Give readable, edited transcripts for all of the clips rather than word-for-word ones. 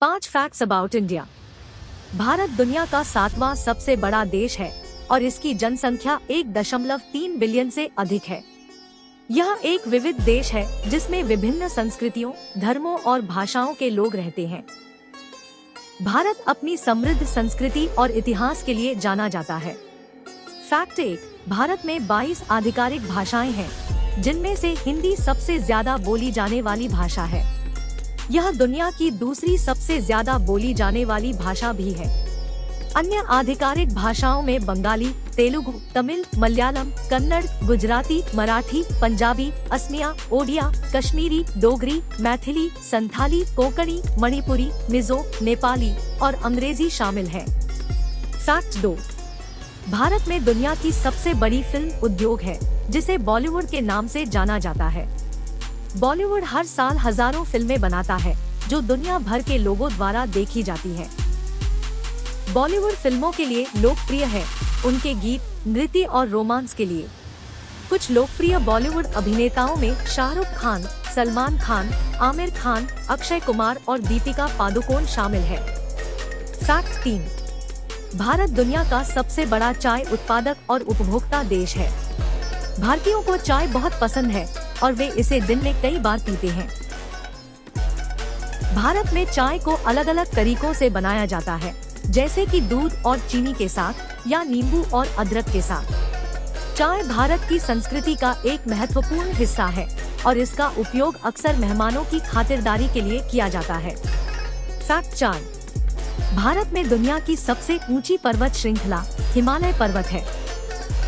5 facts about India. Bharat दुनिया का 7वां सबसे बड़ा देश है और इसकी जनसंख्या 1.3 बिलियन से अधिक है। यह एक विविध देश है जिसमें विभिन्न संस्कृतियों, धर्मों और भाषाओं के लोग रहते हैं। भारत अपनी समृद्ध संस्कृति और इतिहास के लिए जाना जाता है। फैक्ट 1, भारत में 22 आधिकारिक भाषाएं हैं, जिनमें से हिंदी सबसे ज्यादा बोली जाने वाली भाषा है। यह दुनिया की दूसरी सबसे ज्यादा बोली जाने वाली भाषा भी है। अन्य आधिकारिक भाषाओं में बंगाली, तेलुगु, तमिल, मलयालम, कन्नड़, गुजराती, मराठी, पंजाबी, असमिया, ओडिया, कश्मीरी, डोगरी, मैथिली, संथाली, कोंकणी, मणिपुरी, मिजो, नेपाली और अंग्रेजी शामिल है। फैक्ट 2, भारत में दुनिया की सबसे बड़ी फिल्म उद्योग है, जिसे बॉलीवुड के नाम से जाना जाता है। बॉलीवुड हर साल हजारों फिल्में बनाता है, जो दुनिया भर के लोगों द्वारा देखी जाती है। बॉलीवुड फिल्मों के लिए लोकप्रिय है, उनके गीत, नृत्य और रोमांस के लिए। कुछ लोकप्रिय बॉलीवुड अभिनेताओं में शाहरुख खान, सलमान खान, आमिर खान, अक्षय कुमार और दीपिका पादुकोण शामिल है। फैक्ट 3, भारत दुनिया का सबसे बड़ा चाय उत्पादक और उपभोक्ता देश है। भारतीयों को चाय बहुत पसंद है और वे इसे दिन में कई बार पीते हैं। भारत में चाय को अलग अलग तरीकों से बनाया जाता है, जैसे कि दूध और चीनी के साथ या नींबू और अदरक के साथ। चाय भारत की संस्कृति का एक महत्वपूर्ण हिस्सा है और इसका उपयोग अक्सर मेहमानों की खातिरदारी के लिए किया जाता है। फैक्ट 4, भारत में दुनिया की सबसे ऊंची पर्वत श्रृंखला हिमालय पर्वत है।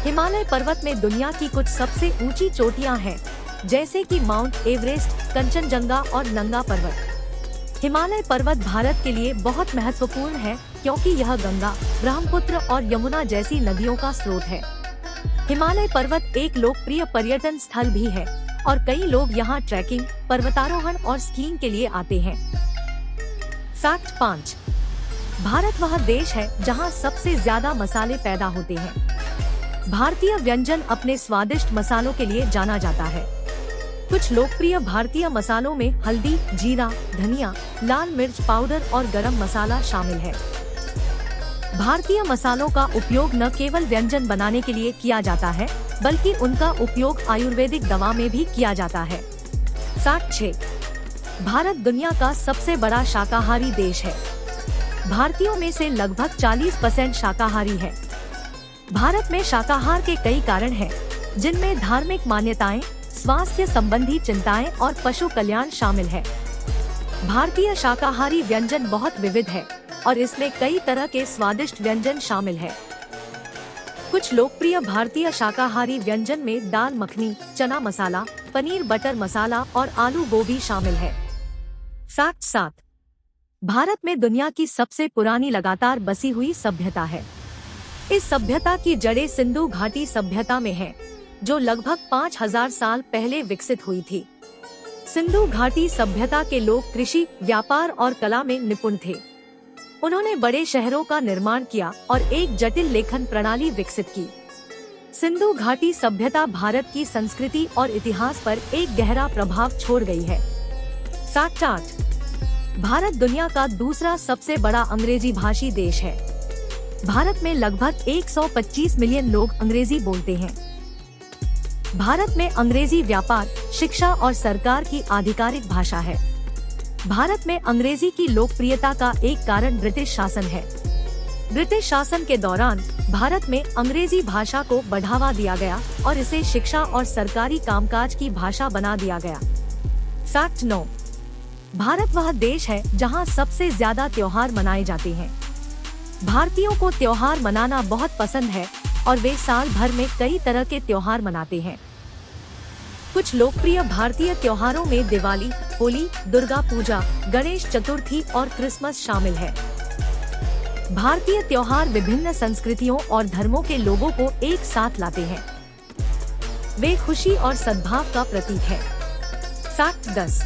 हिमालय पर्वत में दुनिया की कुछ सबसे ऊंची चोटियां हैं, जैसे कि माउंट एवरेस्ट, कंचनजंगा और नंगा पर्वत। हिमालय पर्वत भारत के लिए बहुत महत्वपूर्ण है क्योंकि यह गंगा, ब्रह्मपुत्र और यमुना जैसी नदियों का स्रोत है। हिमालय पर्वत एक लोकप्रिय पर्यटन स्थल भी है और कई लोग यहाँ ट्रैकिंग, पर्वतारोहण और स्कीइंग के लिए आते हैं। फैक्ट 5, भारत वह देश है जहाँ सबसे ज्यादा मसाले पैदा होते हैं। भारतीय व्यंजन अपने स्वादिष्ट मसालों के लिए जाना जाता है। कुछ लोकप्रिय भारतीय मसालों में हल्दी, जीरा, धनिया, लाल मिर्च पाउडर और गरम मसाला शामिल है। भारतीय मसालों का उपयोग न केवल व्यंजन बनाने के लिए किया जाता है, बल्कि उनका उपयोग आयुर्वेदिक दवा में भी किया जाता है। फैक्ट 6, भारत दुनिया का सबसे बड़ा शाकाहारी देश है। भारतीयों में से लगभग 40% शाकाहारी है। भारत में शाकाहार के कई कारण हैं, जिनमें धार्मिक मान्यताएं, स्वास्थ्य संबंधी चिंताएं और पशु कल्याण शामिल है। भारतीय शाकाहारी व्यंजन बहुत विविध है और इसमें कई तरह के स्वादिष्ट व्यंजन शामिल है। कुछ लोकप्रिय भारतीय शाकाहारी व्यंजन में दाल मखनी, चना मसाला, पनीर बटर मसाला और आलू गोभी शामिल है। फैक्ट 7, भारत में दुनिया की सबसे पुरानी लगातार बसी हुई सभ्यता है। इस सभ्यता की जड़ें सिंधु घाटी सभ्यता में हैं, जो लगभग 5000 साल पहले विकसित हुई थी। सिंधु घाटी सभ्यता के लोग कृषि, व्यापार और कला में निपुण थे। उन्होंने बड़े शहरों का निर्माण किया और एक जटिल लेखन प्रणाली विकसित की। सिंधु घाटी सभ्यता भारत की संस्कृति और इतिहास पर एक गहरा प्रभाव छोड़ गई है। फैक्ट 8, भारत दुनिया का दूसरा सबसे बड़ा अंग्रेजी भाषी देश है। भारत में लगभग 125 मिलियन लोग अंग्रेजी बोलते हैं। भारत में अंग्रेजी व्यापार, शिक्षा और सरकार की आधिकारिक भाषा है। भारत में अंग्रेजी की लोकप्रियता का एक कारण ब्रिटिश शासन है। ब्रिटिश शासन के दौरान भारत में अंग्रेजी भाषा को बढ़ावा दिया गया और इसे शिक्षा और सरकारी कामकाज की भाषा बना दिया गया। फैक्ट 9, भारत वह देश है जहां सबसे ज्यादा त्योहार मनाए जाते हैं। भारतीयों को त्योहार मनाना बहुत पसंद है और वे साल भर में कई तरह के त्योहार मनाते हैं। कुछ लोकप्रिय भारतीय त्योहारों में दिवाली, होली, दुर्गा पूजा, गणेश चतुर्थी और क्रिसमस शामिल है। भारतीय त्योहार विभिन्न संस्कृतियों और धर्मों के लोगों को एक साथ लाते हैं। वे खुशी और सद्भाव का प्रतीक है। फैक्ट 10,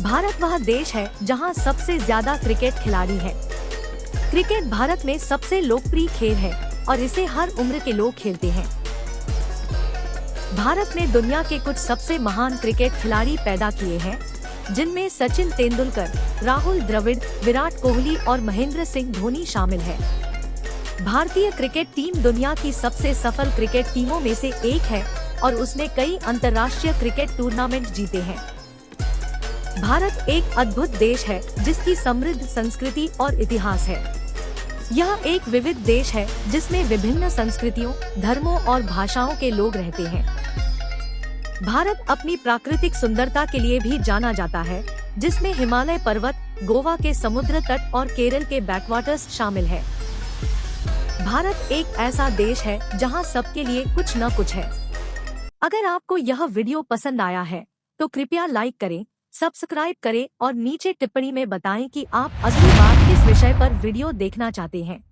भारत वह देश है जहां सबसे ज्यादा क्रिकेट खिलाड़ी है। क्रिकेट भारत में सबसे लोकप्रिय खेल है और इसे हर उम्र के लोग खेलते हैं। भारत ने दुनिया के कुछ सबसे महान क्रिकेट खिलाड़ी पैदा किए हैं, जिनमें सचिन तेंदुलकर, राहुल द्रविड़, विराट कोहली और महेंद्र सिंह धोनी शामिल है। भारतीय क्रिकेट टीम दुनिया की सबसे सफल क्रिकेट टीमों में से एक है और उसने कई अंतर्राष्ट्रीय क्रिकेट टूर्नामेंट जीते हैं। भारत एक अद्भुत देश है जिसकी समृद्ध संस्कृति और इतिहास है। यह एक विविध देश है जिसमें विभिन्न संस्कृतियों, धर्मों और भाषाओं के लोग रहते हैं। भारत अपनी प्राकृतिक सुंदरता के लिए भी जाना जाता है, जिसमें हिमालय पर्वत, गोवा के समुद्र तट और केरल के बैकवाटर्स शामिल है। भारत एक ऐसा देश है जहां सबके लिए कुछ न कुछ है। अगर आपको यह वीडियो पसंद आया है तो कृपया लाइक करें, सब्सक्राइब करें और नीचे टिप्पणी में बताएं कि आप अगली बार किस विषय पर वीडियो देखना चाहते हैं।